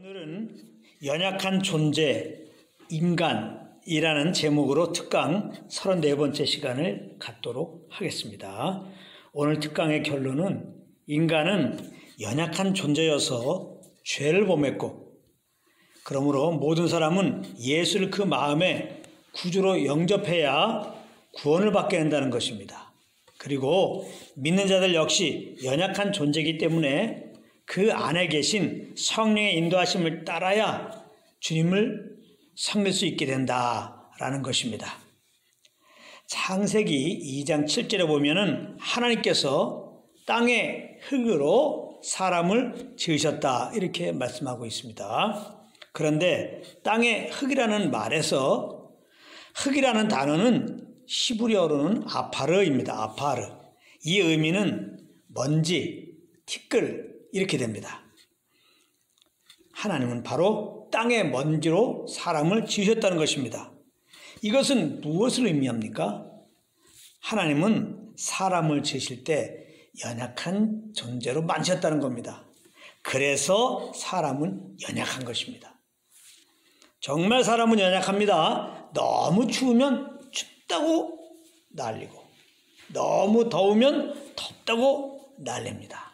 오늘은 연약한 존재, 인간이라는 제목으로 특강 34번째 시간을 갖도록 하겠습니다. 오늘 특강의 결론은 인간은 연약한 존재여서 죄를 범했고, 그러므로 모든 사람은 예수를 그 마음에 구주로 영접해야 구원을 받게 된다는 것입니다. 그리고 믿는 자들 역시 연약한 존재이기 때문에 그 안에 계신 성령의 인도하심을 따라야 주님을 섬길 수 있게 된다라는 것입니다. 창세기 2장 7절에 보면은 하나님께서 땅의 흙으로 사람을 지으셨다 이렇게 말씀하고 있습니다. 그런데 땅의 흙이라는 말에서 흙이라는 단어는 히브리어로는 아파르입니다. 아파르. 이 의미는 먼지, 티끌 이렇게 됩니다. 하나님은 바로 땅의 먼지로 사람을 지으셨다는 것입니다. 이것은 무엇을 의미합니까? 하나님은 사람을 지으실 때 연약한 존재로 만드셨다는 겁니다. 그래서 사람은 연약한 것입니다. 정말 사람은 연약합니다. 너무 추우면 춥다고 난리고, 너무 더우면 덥다고 난립니다.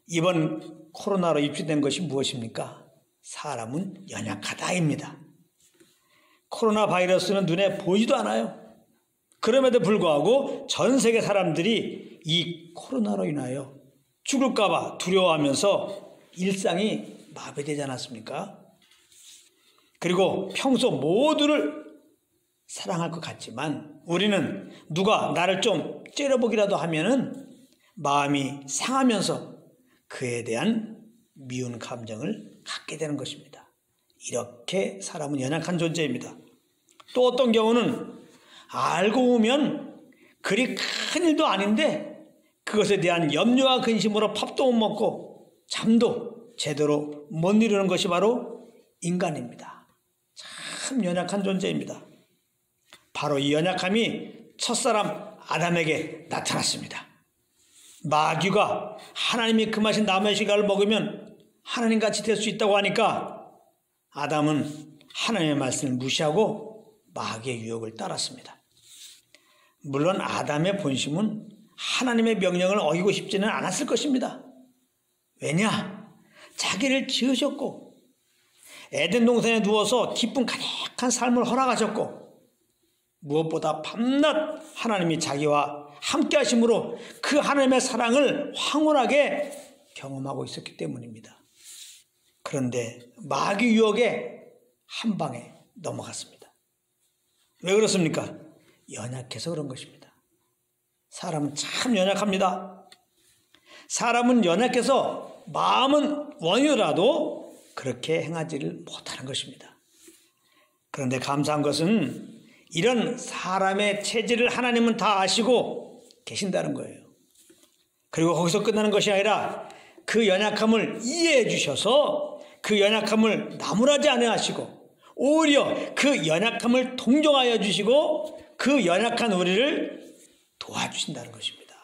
이번 코로나로 입시된 것이 무엇입니까? 사람은 연약하다입니다. 코로나 바이러스는 눈에 보이지도 않아요. 그럼에도 불구하고 전 세계 사람들이 이 코로나로 인하여 죽을까 봐 두려워하면서 일상이 마비되지 않았습니까? 그리고 평소 모두를 사랑할 것 같지만 우리는 누가 나를 좀 째려보기라도 하면은 마음이 상하면서 그에 대한 미운 감정을 갖게 되는 것입니다. 이렇게 사람은 연약한 존재입니다. 또 어떤 경우는 알고 보면 그리 큰 일도 아닌데 그것에 대한 염려와 근심으로 밥도 못 먹고 잠도 제대로 못 이루는 것이 바로 인간입니다. 참 연약한 존재입니다. 바로 이 연약함이 첫사람 아담에게 나타났습니다. 마귀가 하나님이 금하신 나무의 씨가를 먹으면 하나님같이 될 수 있다고 하니까 아담은 하나님의 말씀을 무시하고 마귀의 유혹을 따랐습니다. 물론 아담의 본심은 하나님의 명령을 어기고 싶지는 않았을 것입니다. 왜냐? 자기를 지으셨고 에덴 동산에 누워서 기쁨 가득한 삶을 허락하셨고 무엇보다 밤낮 하나님이 자기와 함께 하심으로 그 하나님의 사랑을 황홀하게 경험하고 있었기 때문입니다. 그런데 마귀 유혹에 한 방에 넘어갔습니다. 왜 그렇습니까? 연약해서 그런 것입니다. 사람은 참 연약합니다. 사람은 연약해서 마음은 원이라도 그렇게 행하지를 못하는 것입니다. 그런데 감사한 것은 이런 사람의 체질을 하나님은 다 아시고 계신다는 거예요. 그리고 거기서 끝나는 것이 아니라 그 연약함을 이해해 주셔서 그 연약함을 나무라지 않게 하시고 오히려 그 연약함을 동정하여 주시고 그 연약한 우리를 도와주신다는 것입니다.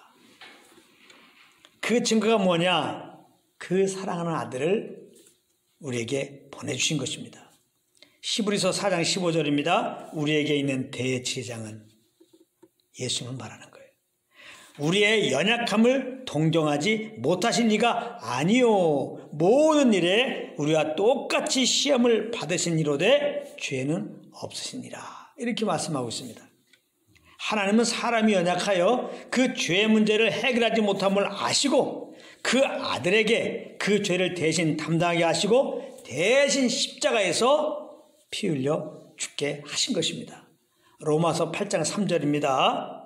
그 증거가 뭐냐? 그 사랑하는 아들을 우리에게 보내주신 것입니다. 히브리서 4장 15절입니다. 우리에게 있는 대제사장은 예수님을 말하는 거예요. 우리의 연약함을 동정하지 못하신 이가 아니요 모든 일에 우리와 똑같이 시험을 받으신 이로되 죄는 없으시니라 이렇게 말씀하고 있습니다. 하나님은 사람이 연약하여 그 죄의 문제를 해결하지 못함을 아시고 그 아들에게 그 죄를 대신 담당하게 하시고 대신 십자가에서 피 흘려 죽게 하신 것입니다. 로마서 8장 3절입니다.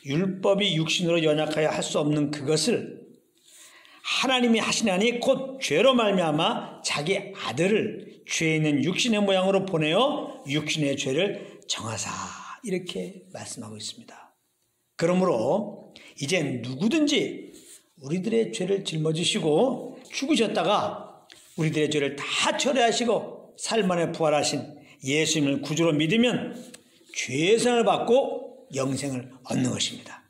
율법이 육신으로 연약하여 할 수 없는 그것을 하나님이 하시나니 곧 죄로 말미암아 자기 아들을 죄 있는 육신의 모양으로 보내어 육신의 죄를 정하사 이렇게 말씀하고 있습니다. 그러므로 이제 누구든지 우리들의 죄를 짊어지시고 죽으셨다가 우리들의 죄를 다 철회하시고 살만에 부활하신 예수님을 구주로 믿으면 죄상을 받고 영생을 얻는 것입니다.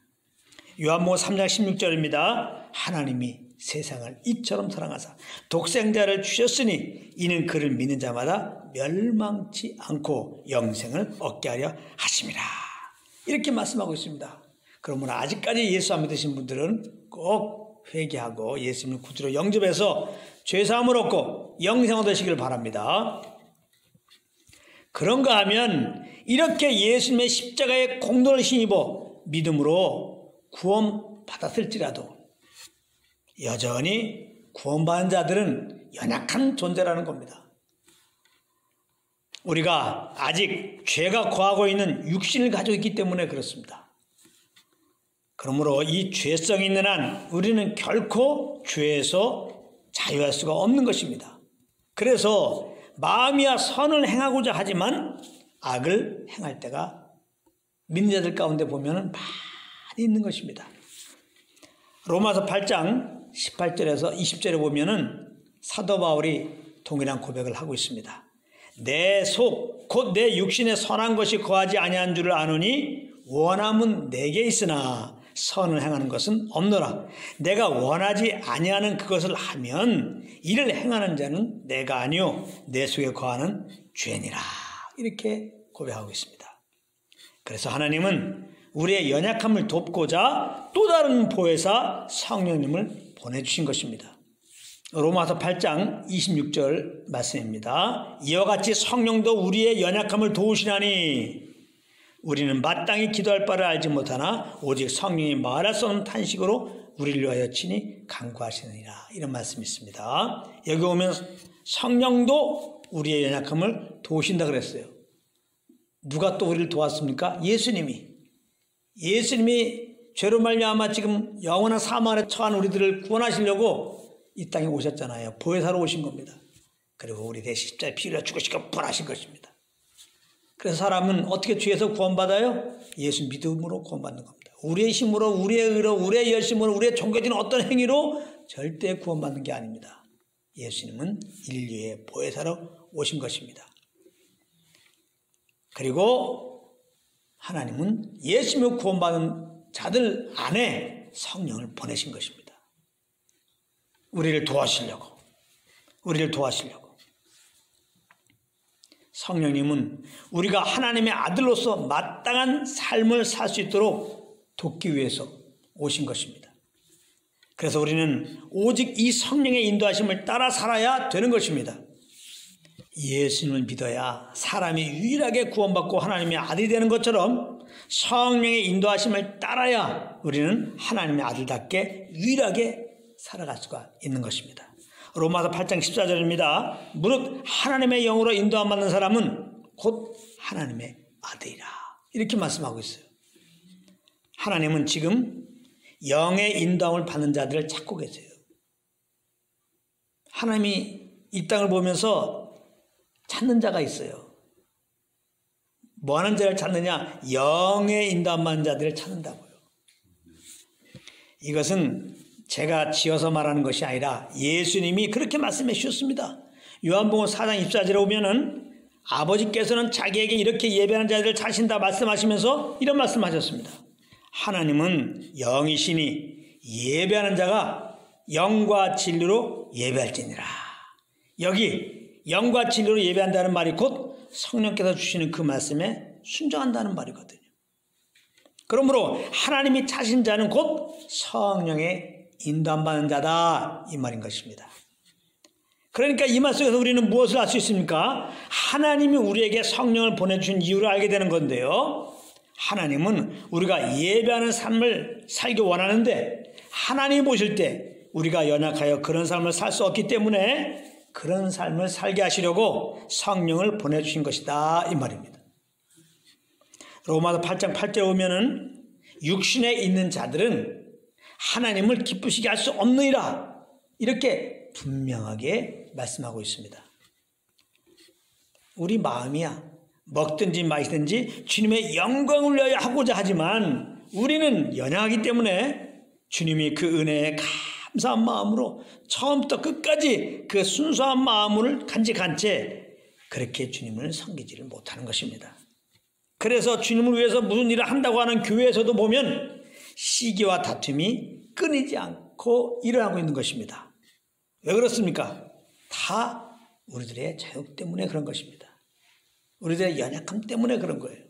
요한복음 3장 16절입니다. 하나님이 세상을 이처럼 사랑하사 독생자를 주셨으니 이는 그를 믿는 자마다 멸망치 않고 영생을 얻게 하려 하심이라. 이렇게 말씀하고 있습니다. 그러므로 아직까지 예수 안 믿으신 분들은 꼭 회개하고 예수님을 구주로 영접해서 죄사함을 얻고 영생을 얻으시길 바랍니다. 그런가 하면 이렇게 예수님의 십자가의 공로를 힘입어 믿음으로 구원받았을지라도 여전히 구원받은 자들은 연약한 존재라는 겁니다. 우리가 아직 죄가 거하고 있는 육신을 가지고 있기 때문에 그렇습니다. 그러므로 이 죄성이 있는 한 우리는 결코 죄에서 자유할 수가 없는 것입니다. 그래서 마음이야 선을 행하고자 하지만 악을 행할 때가 믿는 자들 가운데 보면 많이 있는 것입니다. 로마서 8장 18절에서 20절에 보면은 사도 바울이 동일한 고백을 하고 있습니다. 내 속 곧 내 육신에 선한 것이 거하지 아니한 줄을 아노니 원함은 내게 있으나 선을 행하는 것은 없노라. 내가 원하지 아니하는 그것을 하면 이를 행하는 자는 내가 아니요 내 속에 거하는 죄니라. 이렇게 고백하고 있습니다. 그래서 하나님은 우리의 연약함을 돕고자 또 다른 보혜사 성령님을 보내주신 것입니다. 로마서 8장 26절 말씀입니다. 이와 같이 성령도 우리의 연약함을 도우시나니 우리는 마땅히 기도할 바를 알지 못하나 오직 성령이 말할 수 없는 탄식으로 우리를 위하여 친히 간구하시느니라. 이런 말씀이 있습니다. 여기 오면 성령도 우리의 연약함을 도우신다 그랬어요. 누가 또 우리를 도왔습니까? 예수님이 죄로 말미암아 지금 영원한 사망에 처한 우리들을 구원하시려고 이 땅에 오셨잖아요. 보혜사로 오신 겁니다. 그리고 우리 대신 십자가에 피 흘려 죽으시고 부활하신 것입니다. 그래서 사람은 어떻게 죄에서 구원받아요? 예수 믿음으로 구원받는 겁니다. 우리의 힘으로, 우리의 의로, 우리의 열심으로, 우리의 종교적인 어떤 행위로 절대 구원받는 게 아닙니다. 예수님은 인류의 보혜사로 오신 것입니다. 그리고 하나님은 예수님을 구원받은 자들 안에 성령을 보내신 것입니다. 우리를 도와주시려고. 성령님은 우리가 하나님의 아들로서 마땅한 삶을 살 수 있도록 돕기 위해서 오신 것입니다. 그래서 우리는 오직 이 성령의 인도하심을 따라 살아야 되는 것입니다. 예수님을 믿어야 사람이 유일하게 구원받고 하나님의 아들이 되는 것처럼 성령의 인도하심을 따라야 우리는 하나님의 아들답게 유일하게 살아갈 수가 있는 것입니다. 로마서 8장 14절입니다. 무릇 하나님의 영으로 인도함 받는 사람은 곧 하나님의 아들이라. 이렇게 말씀하고 있어요. 하나님은 지금 영의 인도함을 받는 자들을 찾고 계세요. 하나님이 이 땅을 보면서 찾는 자가 있어요. 뭐 하는 자를 찾느냐? 영의 인도함 받는 자들을 찾는다고요. 이것은 제가 지어서 말하는 것이 아니라 예수님이 그렇게 말씀해 주셨습니다. 요한복음 4장 24절에 보면은 아버지께서는 자기에게 이렇게 예배하는 자들을 찾으신다 말씀하시면서 이런 말씀하셨습니다. 하나님은 영이시니 예배하는 자가 영과 진리로 예배할지니라. 여기 영과 진리로 예배한다는 말이 곧 성령께서 주시는 그 말씀에 순종한다는 말이거든요. 그러므로 하나님이 찾으신 자는 곧 성령의 인도함 받는 자다 이 말인 것입니다. 그러니까 이 말 속에서 우리는 무엇을 알 수 있습니까? 하나님이 우리에게 성령을 보내주신 이유를 알게 되는 건데요. 하나님은 우리가 예배하는 삶을 살기 원하는데 하나님이 보실 때 우리가 연약하여 그런 삶을 살 수 없기 때문에 그런 삶을 살게 하시려고 성령을 보내주신 것이다 이 말입니다. 로마서 8장 8절에 보면은 육신에 있는 자들은 하나님을 기쁘시게 할 수 없느니라 이렇게 분명하게 말씀하고 있습니다. 우리 마음이야 먹든지 마시든지 주님의 영광을 위하여 하고자 하지만 우리는 연약하기 때문에 주님이 그 은혜에 감사한 마음으로 처음부터 끝까지 그 순수한 마음을 간직한 채 그렇게 주님을 섬기지를 못하는 것입니다. 그래서 주님을 위해서 무슨 일을 한다고 하는 교회에서도 보면 시기와 다툼이 끊이지 않고 일어나고 있는 것입니다. 왜 그렇습니까? 다 우리들의 자욕 때문에 그런 것입니다. 우리들의 연약함 때문에 그런 거예요.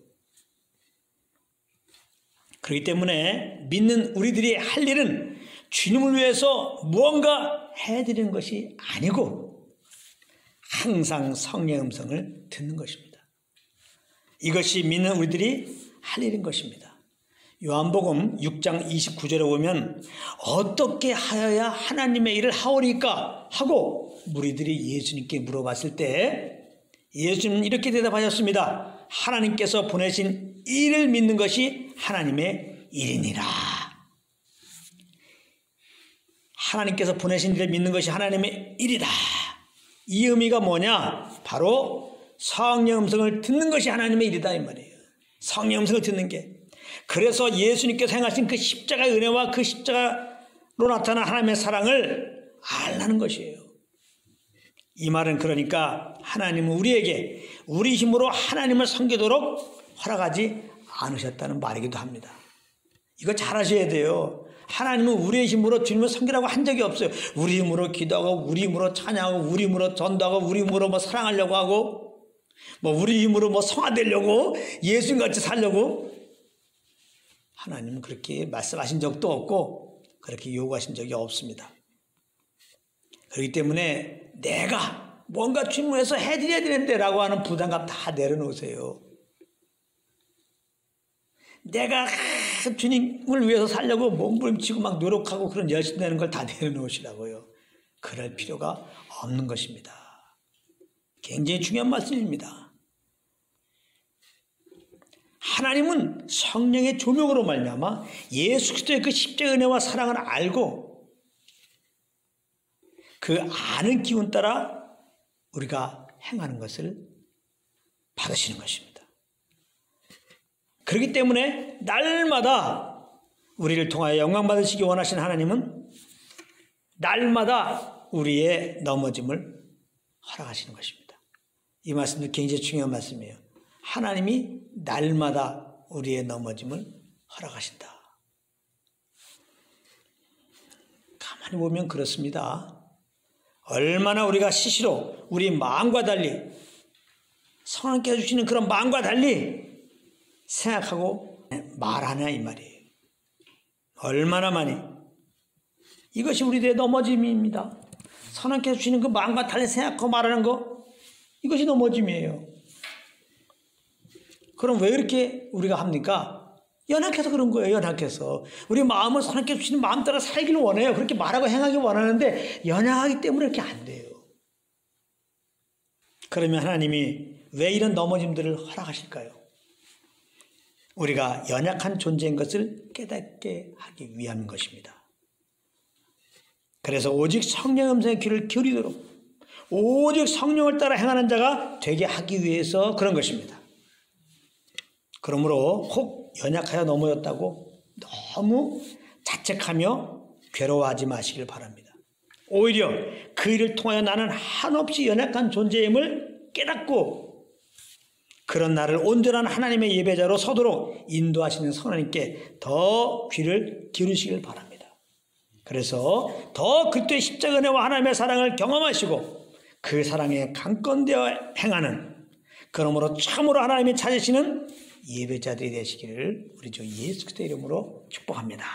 그렇기 때문에 믿는 우리들이 할 일은 주님을 위해서 무언가 해드리는 것이 아니고 항상 성령의 음성을 듣는 것입니다. 이것이 믿는 우리들이 할 일인 것입니다. 요한복음 6장 29절에 보면 어떻게 하여야 하나님의 일을 하오리까 하고 무리들이 예수님께 물어봤을 때 예수님은 이렇게 대답하셨습니다. 하나님께서 보내신 일을 믿는 것이 하나님의 일이니라. 하나님께서 보내신 일을 믿는 것이 하나님의 일이다. 이 의미가 뭐냐? 바로 성령 음성을 듣는 것이 하나님의 일이다 이 말이에요. 성령 음성을 듣는 게. 그래서 예수님께서 행하신 그 십자가의 은혜와 그 십자가로 나타난 하나님의 사랑을 알라는 것이에요. 이 말은 그러니까 하나님은 우리에게 우리 힘으로 하나님을 섬기도록 허락하지 않으셨다는 말이기도 합니다. 이거 잘 아셔야 돼요. 하나님은 우리의 힘으로 주님을 섬기라고 한 적이 없어요. 우리 힘으로 기도하고 우리 힘으로 찬양하고 우리 힘으로 전도하고 우리 힘으로 뭐 사랑하려고 하고 우리 힘으로 성화되려고 예수님같이 살려고 하나님은 그렇게 말씀하신 적도 없고 그렇게 요구하신 적이 없습니다. 그렇기 때문에 내가 뭔가 주님에서 해드려야 되는데 라고 하는 부담감 다 내려놓으세요. 내가 주님을 위해서 살려고 몸부림치고 막 노력하고 그런 열심히 되는 걸 다 내려놓으시라고요. 그럴 필요가 없는 것입니다. 굉장히 중요한 말씀입니다. 하나님은 성령의 조명으로 말미암아 예수 그리스도의 그 십자가의 은혜와 사랑을 알고 그 아는 기운 따라 우리가 행하는 것을 받으시는 것입니다. 그렇기 때문에 날마다 우리를 통하여 영광 받으시기 원하시는 하나님은 날마다 우리의 넘어짐을 허락하시는 것입니다. 이 말씀도 굉장히 중요한 말씀이에요. 하나님이 날마다 우리의 넘어짐을 허락하신다. 가만히 보면 그렇습니다. 얼마나 우리가 시시로 우리 마음과 달리 성령께서 주시는 그런 마음과 달리 생각하고 말하냐 이 말이에요. 얼마나 많이. 이것이 우리들의 넘어짐입니다. 성령께서 주시는 그 마음과 달리 생각하고 말하는 거 이것이 넘어짐이에요. 그럼 왜 이렇게 우리가 합니까? 연약해서 그런 거예요. 연약해서. 우리 마음을 성령께서 주시는 마음 따라 살기를 원해요. 그렇게 말하고 행하기 원하는데 연약하기 때문에 이렇게 안 돼요. 그러면 하나님이 왜 이런 넘어짐들을 허락하실까요? 우리가 연약한 존재인 것을 깨닫게 하기 위함인 것입니다. 그래서 오직 성령의 음성에 귀를 기울이도록 오직 성령을 따라 행하는 자가 되게 하기 위해서 그런 것입니다. 그러므로 혹 연약하여 넘어졌다고 너무 자책하며 괴로워하지 마시길 바랍니다. 오히려 그 일을 통하여 나는 한없이 연약한 존재임을 깨닫고 그런 나를 온전한 하나님의 예배자로 서도록 인도하시는 선하님께 더 귀를 기울이시길 바랍니다. 그래서 더 그때의 십자가 은혜와 하나님의 사랑을 경험하시고 그 사랑에 강건되어 행하는 그러므로 참으로 하나님이 찾으시는 예배자들이 되시기를 우리 주 예수 그리스도의 이름으로 축복합니다.